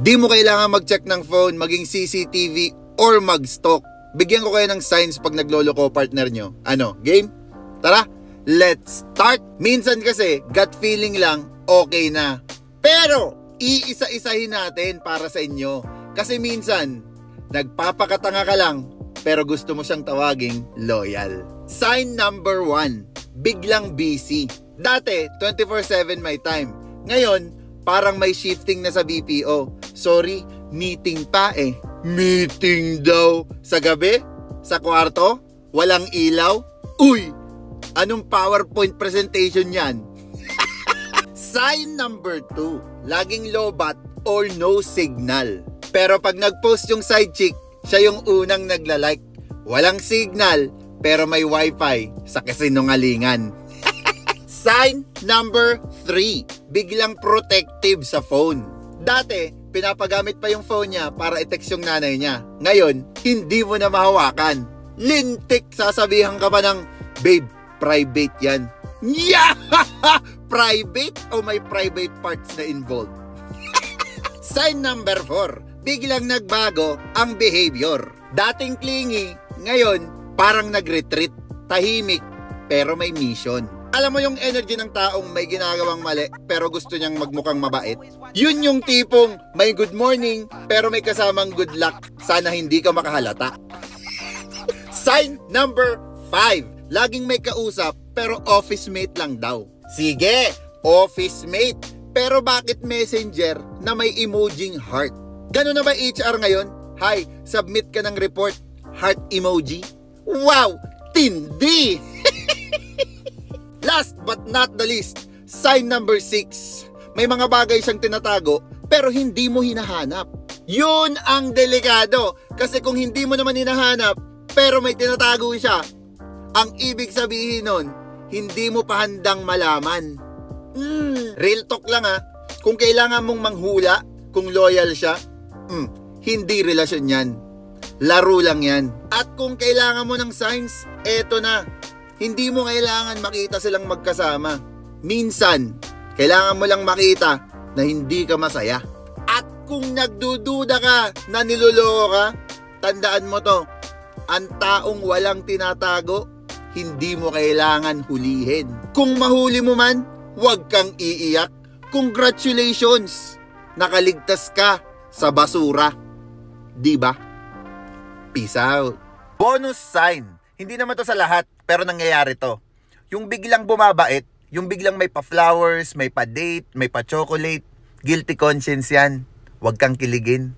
Di mo kailangan mag-check ng phone, maging CCTV, or mag-stalk. Bigyan ko kayo ng signs pag nagloloko partner nyo. Ano, game? Tara, let's start! Minsan kasi, gut feeling lang, okay na. Pero, iisa-isahin natin para sa inyo. Kasi minsan, nagpapakatanga ka lang, pero gusto mo siyang tawaging loyal. Sign number 1, biglang busy. Dati, 24/7 my time. Ngayon, parang may shifting na sa BPO. Sorry, meeting pa eh. Meeting daw. Sa gabi? Sa kwarto? Walang ilaw? Uy! Anong PowerPoint presentation yan? Sign number 2, laging lobat or no signal. Pero pag nag-post yung side chick, siya yung unang nagla-like. Walang signal, pero may wifi sa kasinungalingan. Sign number 3, biglang protective sa phone. Dati, pinapagamit pa yung phone niya para i-text yung nanay niya. Ngayon, hindi mo na mahawakan. Lintik, sasabihan ka pa ng, babe, private yan. Yeah! Private o may private parts na involved? Sign number 4, biglang nagbago ang behavior. Dating clingy, ngayon parang nag-retreat, tahimik, pero may mission. Alam mo yung energy ng taong may ginagawang mali pero gusto niyang magmukhang mabait? Yun yung tipong may good morning pero may kasamang good luck. Sana hindi ka makahalata. Sign number 5, laging may kausap pero office mate lang daw. Sige, office mate, pero bakit messenger na may emojing heart? Gano'n na ba HR ngayon? Hi, submit ka ng report, heart emoji. Wow, tindi! Last but not the least, sign number 6. May mga bagay siyang tinatago pero hindi mo hinahanap. Yun ang delikado kasi kung hindi mo naman hinahanap pero may tinatago siya, ang ibig sabihin nun, hindi mo pa handang malaman. Real talk lang ha. Kung kailangan mong manghula kung loyal siya, hindi relasyon yan. Laro lang yan. At kung kailangan mo ng signs, eto na. Hindi mo kailangan makita silang magkasama. Minsan, kailangan mo lang makita na hindi ka masaya. At kung nagdududa ka na niloloko ka, tandaan mo to, ang taong walang tinatago, hindi mo kailangan hulihin. Kung mahuli mo man, huwag kang iiyak. Congratulations! Nakaligtas ka sa basura. Diba? Peace out. Bonus sign. Hindi naman to sa lahat, pero nangyayari to. Yung biglang bumabait, yung biglang may pa-flowers, may pa-date, may pa-chocolate, guilty conscience yan. Huwag kang kiligin.